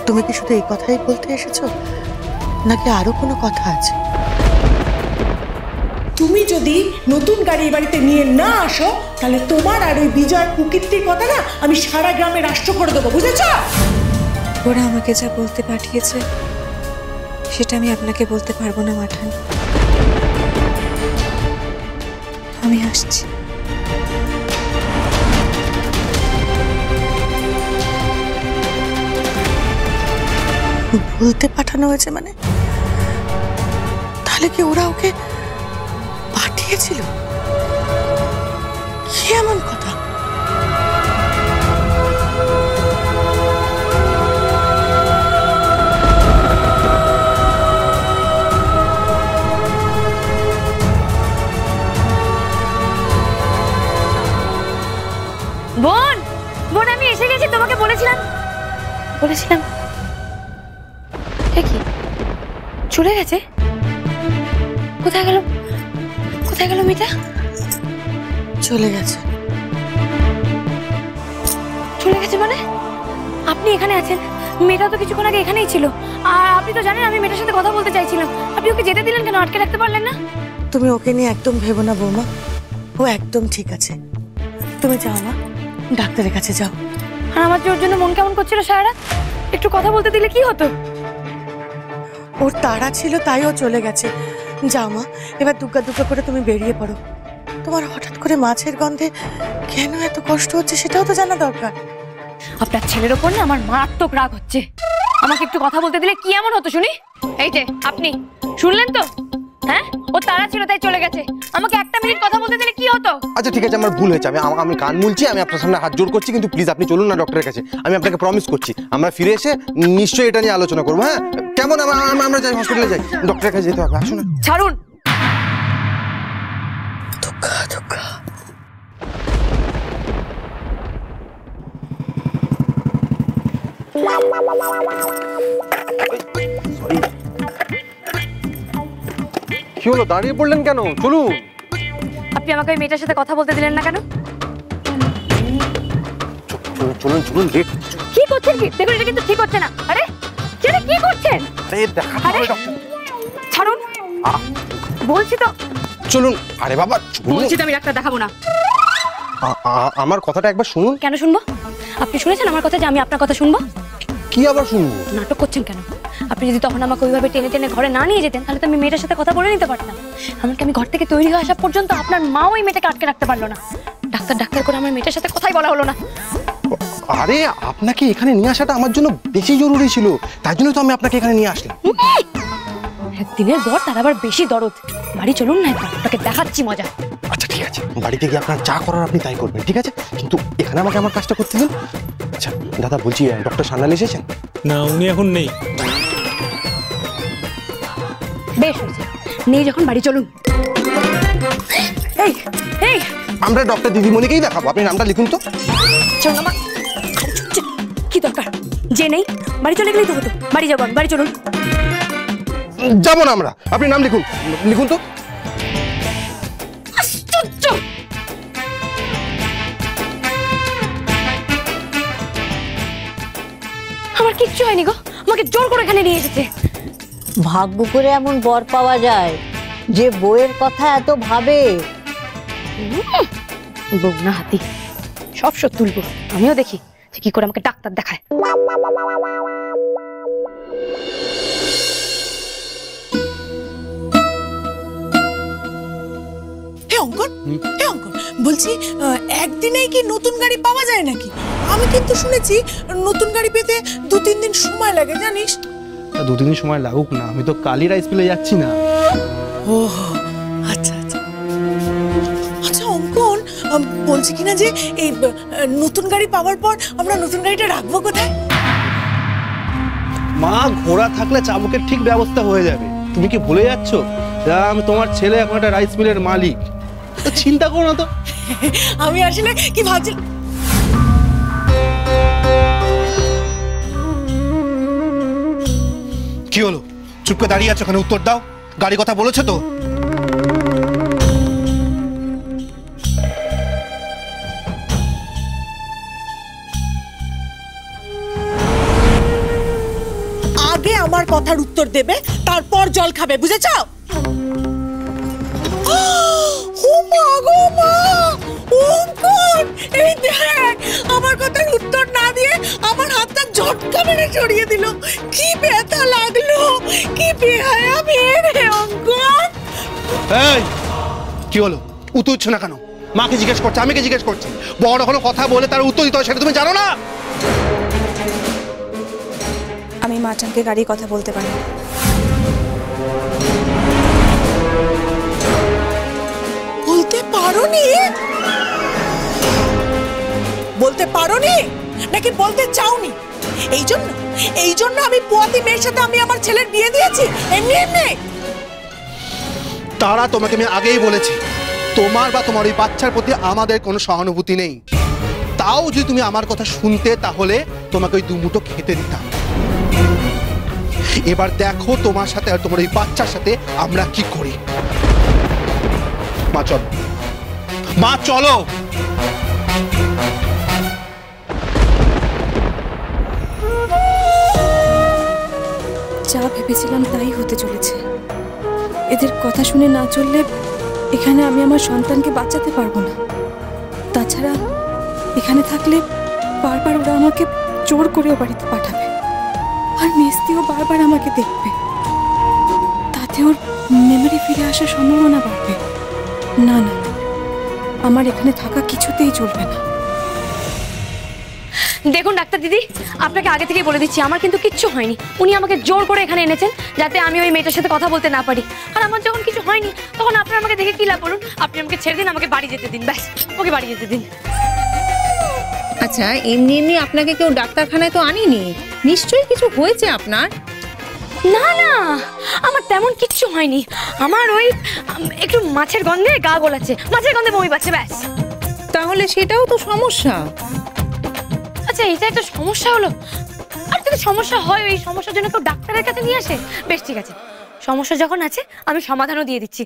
তুমি কি শুধু এই কথাই বলতে এসেছো নাকি আরো কোনো কথা আছে? তুমি যদি নতুন গাড়ি বাড়িতে নিয়ে না আসো তাহলে তোমার আর ওই বিজয় কুকীর্তির কথা না আমি সারা গ্রামে রাষ্ট্র করে দেবো, বুঝেছো? ওরা আমাকে যা বলতে পাঠিয়েছে সেটা আমি আপনাকে বলতে পারবো না মাঠান। আমি আসছি। বলতে পাঠানো হয়েছে মানে? তাহলে কি ওরা ওকে পাঠিয়েছিল? কি এমন কথা? বোন, বোন আমি এসে গেছি, তোমাকে বলেছিলাম কি চলে গেছে? কোথায় গেল মেয়েটা? চলে গেছে মানে? আপনি এখানে আছেন, মেয়েটা তো কিছুক্ষণ আগে এখানেই ছিল, আর আপনি তো জানেন আমি মেয়েটার সাথে কথা বলতে চাইছিলাম, আপনি ওকে যেতে দিলেন কেন? আটকে রাখতে পারলেন না? তুমি ওকে নিয়ে একদম ভেবো না বৌমা, ও একদম ঠিক আছে। তুমি যাও মা, ডাক্তারের কাছে যাও। আর আমার যে ওর জন্য মন কেমন করছিল সারা রাত, একটু কথা বলতে দিলে কি হতো? ওর তাড়া ছিল তাই ও চলে গেছে। যাও মা, এবার দুগ্গা দুগ্গা করে তুমি বেরিয়ে পড়ো। তোমার হঠাৎ করে মাছের গন্ধে কেন এত কষ্ট হচ্ছে সেটাও তো জানা দরকার। আপনার ছেলের ওপর না আমার মারাত্মক রাগ হচ্ছে। আমাকে একটু কথা বলতে দিলে কি এমন হতো শুনি? এই যে আপনি শুনলেন তো, হ্যাঁ ও তাড়া ছিল তাই চলে গেছে, আমাকে একটা মিনিট কথা বলতে দিলে কি হতো? আচ্ছা ঠিক আছে, আমার ভুল হয়েছে, আমি কান মুলছি, আমি আপনার সামনে হাত জোর করছি, কিন্তু প্লিজ আপনি চলুন না ডক্টরের কাছে। আমি আপনাকে প্রমিস করছি আমরা ফিরে এসে নিশ্চয়ই এটা নিয়ে আলোচনা করবো। হ্যাঁ কেমন? আমরা যাই, হসপিটালে যাই, ডক্টরের কাছে যেতে হবে। আসুন। ছাড়ুন। কি হলো, দাঁড়িয়ে পড়লেন কেন? চলুন। আপনি আমাকে ওই মেয়েটার সাথে কথা বলতে দিলেন না কেন? চলুন চলুন। কি করছেন? কি দেখুন, এটা কিন্তু ঠিক হচ্ছে না। আরে কি করছেন? ছাড়ুন বলছি তো। চলুন। আরে বাবা বলছি তো আমি ডাক্তার দেখাবো না। আমার কথাটা একবার শুনুন। কেন শুনবো? আপনি শুনেছেন আমার কথা যে আমি আপনার কথা শুনবো? কি আবার শুনবো? নাটক করছেন কেন? আপনি যদি তখন আমাকে ওইভাবে টেনে টেনে ঘরে না নিয়ে যেতেন তাহলে তো আমি মেয়েটার সাথে কথা বলে নিতে পারতাম। এমনকি আমি ঘর থেকে তৈরি হয়ে আসা পর্যন্ত আপনার মা ওই মেয়েটাকে আটকে রাখতে পারলো না। ডাক্তার করে আমার মেয়েটার সাথে কথাই বলা হলো না। আরে আপনাকে এখানে নিয়ে আসাটা আমার জন্য বেশি জরুরি ছিল, তাই জন্য তো আমি আপনাকে এখানে নিয়ে আসলাম। একদিনের জ্বর তার আবার বেশি দরদ। বাড়ি চলুন না, আপনাকে দেখাচ্ছি মজা। আচ্ছা ঠিক আছে, বাড়িতে গিয়ে আপনার যা করার আপনি তাই করবেন, ঠিক আছে? কিন্তু এখানে আমাকে আমার কাজটা করতে দিন। আচ্ছা দাদা বলছি, ডক্টর সান্যাল এসেছেন? না, উনি এখন নেই। বেশ হয়েছে, নেই যখন বাড়ি চলুন। এই আমরা ডক্টর দিদিমণিকেই দেখাবো, আপনি নামটা লিখুন তো। চলুন। কি দরকার? যে নেই বাড়ি চলে গেলেই তো হতো। বাড়ি যাবো আমি, বাড়ি চলুন। যাবো না আমরা, আপনি নাম লিখুন তো। আশ্চর্য! আমার কিচ্ছু হয়নি গো, আমাকে জোর করে এখানে নিয়ে এসেছে। ভাগ্য করে এমন বর পাওয়া যায় যে বউয়ের কথা এত ভাবে। বউ না হাতি, সব শোধ তুলবো। আমিও দেখি কি করে আমাকে ডাক্তার দেখায়। অঙ্কন, বলছি একদিনেই কি নতুন গাড়ি পাওয়া যায় নাকি? আমি কিন্তু শুনেছি নতুন গাড়ি পেতে 2-3 দিন সময় লাগে, জানিস? 2-3 দিন সময় লাগুক না, আমি তো কালই রাইস মিলে যাচ্ছি না। ও আচ্ছা আচ্ছা আচ্ছা অঙ্কন, বলছি কিনা যে এই নতুন গাড়ি পাওয়ার পর আমরা নতুন গাড়িটা রাখবো কোথায়? মা, ঘোড়া থাকলে চাবুকের ঠিক ব্যবস্থা হয়ে যাবে। তুমি কি ভুলে যাচ্ছ আমি তোমার ছেলে এখন একটা রাইস মিলের মালিক? তো চিন্তা করো না তো। আমি আসলে কি ভাবছি, কি হলো? চুপ করে দাঁড়িয়ে আছো, ওখানে উত্তর দাও। গাড়ি কথা বলেছো তো? আমার কথার উত্তর দেবে, তারপর জল খাবে, বুঝেছ? ও মা গো মা, অঙ্কন, এই দেখ আমার কথার উত্তর না দিয়ে আমার হাতটা ঝটকা মেরে সরিয়ে দিল। কি ব্যথা লাগলো, কি বেহায়া মেয়ে রে অঙ্কন। এই কি হলো, উত্তর দিচ্ছ না কেন? মাকে জিজ্ঞেস করছে, আমিকে জিজ্ঞেস করছে। বড় কোনো কথা বলে তার উত্তর দিতে হয়, সেটা তুমি জানো না? আমি মাচানকে গাড়ির কথা বলতে পারি। বলতে পারোনি? বলতে পারোনি নাকি বলতে চাওনি? এই জন্য আমি পোয়াতি মেয়ের সাথে আমি আমার ছেলের বিয়ে দিয়েছি এমনি এমনি? তারা তোমাকে আমি আগেই বলেছি, তোমার বা তোমার ওই বাচ্চার প্রতি আমাদের কোনো সহানুভূতি নেই। তাও যদি তুমি আমার কথা শুনতে, তাহলে তোমাকে ওই দুমুঠো খেতে দিতাম। এবার দেখো তোমার সাথে আর তোমার ওই বাচ্চার সাথে আমরা কি করি। মা চলো, মা চলো। যা ভেবেছিলাম তাই হতে চলেছে। এদের কথা শুনে না চললে এখানে আমি আমার সন্তানকে বাঁচাতে পারবো না। তাছাড়া এখানে থাকলে বারবার ওরা আমাকে জোর করে ও বাড়িতে পাঠাবে, আর মেস্তিও বারবার আমাকে দেখবে। তাতে ওর মেমোরি ফিরে আসার সম্ভাবনা বাড়বে। না না, আমার এখানে থাকা কিছুতেই চলবে না। দেখুন ডাক্তার দিদি, আপনাকে আগে থেকেই বলে দিচ্ছি, আমার কিন্তু কিচ্ছু হয়নি। উনি আমাকে জোর করে এখানে এনেছেন যাতে আমি ওই মেয়েটার সাথে কথা বলতে না পারি। আর আমার যখন কিছু হয়নি তখন আপনার আমাকে দেখে কি লাভ বলুন? আপনি আমাকে ছেড়ে দিন, আমাকে বাড়ি যেতে দিন, ব্যাস ওকে বাড়ি যেতে দিন। আচ্ছা, এমনি এমনি আপনাকে কেউ ডাক্তারখানায় তো আনিনি, নিশ্চয়ই কিছু হয়েছে আপনার। না না, আমার তেমন কিচ্ছু হয়নি। আমার ওই একটু মাছের গন্ধে গা গোলাচ্ছে, মাছের গন্ধে বমি পাচ্ছে, ব্যাস। তাহলে সেটাও তো সমস্যা। আচ্ছা, এটা একটা সমস্যা হলো? আর যদি সমস্যা হয়, ওই সমস্যার জন্য কেউ ডাক্তারের কাছে নিয়ে আসে? বেশ ঠিক আছে, সমস্যা যখন আছে আমি সমাধানও দিয়ে দিচ্ছি।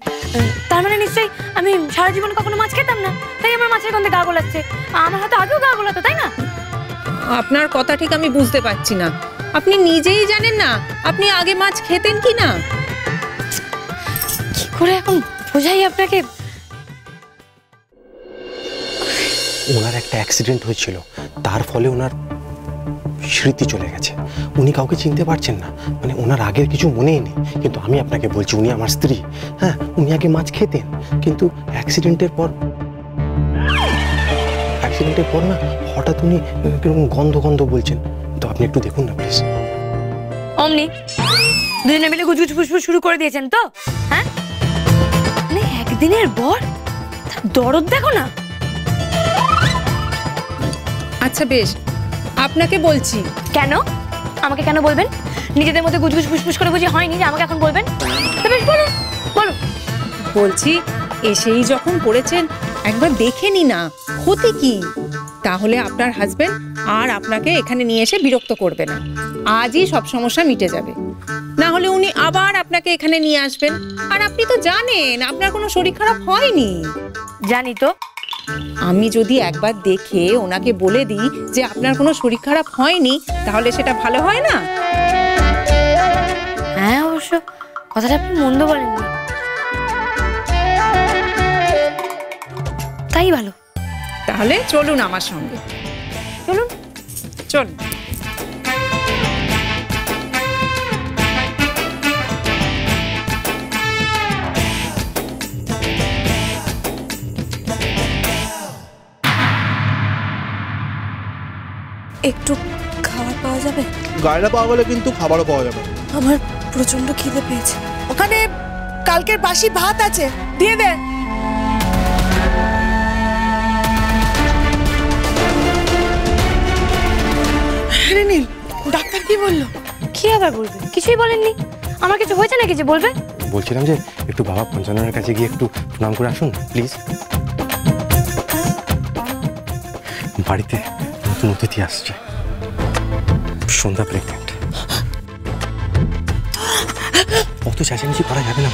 তার মানে নিশ্চয়ই আমি সারা জীবন কখনো মাছ খেতাম না, তাই আমার মাছের গন্ধে গা গোলাচ্ছে। আমার হয়তো আগেও গা গোলাতো, তাই না? আপনার কথা ঠিক আমি বুঝতে পারছি না। আপনি নিজেই জানেন না আপনি আগে মাছ খেতেন কি না। কি করে এখন বোঝাই আপনাকে? ওনার একটা অ্যাক্সিডেন্ট হয়েছিল, তার ফলে ওনার স্মৃতি চলে গেছে। উনি কাউকে চিনতে পারছেন না, মানে ওনার আগের কিছু মনেই নেই। কিন্তু আমি আপনাকে বলছি, উনি আমার স্ত্রী। হ্যাঁ, উনি আগে মাছ খেতেন, কিন্তু অ্যাক্সিডেন্টের পর না হঠাৎ উনি কিরকম গন্ধ গন্ধ বলছেন। তো আপনি একটু দেখুন না প্লিজ। অমনি দুজনে মিলে গুজগুজ ফুসফুস শুরু করে দিয়েছেন তো? হ্যাঁ, মানে একদিনের পর তার দরদ দেখো না। আচ্ছা বেশ, আপনাকে বলছি। কেন? আমাকে কেন বলবেন? নিজেদের মধ্যে গুজগুজ ফুসফুস করে বুঝি হয়নি যে আমাকে এখন বলবেন? তো বেশ বলুন, বলুন। বলছি, এসেই যখন পড়েছেন একবার দেখে নি না, ক্ষতি কি? তাহলে আপনার হাজবেন্ড আর আপনাকে এখানে নিয়ে এসে বিরক্ত করবে না। আজই সব সমস্যা মিটে যাবে। না হলে উনি আবার আপনাকে এখানে নিয়ে আসবেন। আর আপনি তো জানেন আপনার কোনো শরীর খারাপ হয়নি। জানি তো। আমি যদি একবার দেখে ওনাকে বলে দিই যে আপনার কোনো শরীর খারাপ হয়নি, তাহলে সেটা ভালো হয় না? হ্যাঁ, অবশ্য কথাটা আপনি মন্দ বলেননি, তাই ভালো। তাহলে চলুন আমার সঙ্গে। চলুন। চলুন। একটু খাবার পাওয়া যাবে? গাড়িটা পাওয়া গেলে কিন্তু খাবারও পাওয়া যাবে। আমার প্রচন্ড খিদে পেয়েছে। ওখানে কালকের বাসি ভাত আছে, দিয়ে দে। আরে নীল, ডাক্তার কি বললো? কি আবার বলবেন? কিছুই বলেননি। আমার কিছু হয়েছে নাকি যে বলবেন? বলছিলাম যে একটু বাবা পঞ্চাননের কাছে গিয়ে একটু প্রণাম করে আসুন প্লিজ। বাড়িতে নতুন অতিথি আসছে, সন্ধ্যা প্রেগনেন্ট। অত চেঁচামেচি করা যাবে না।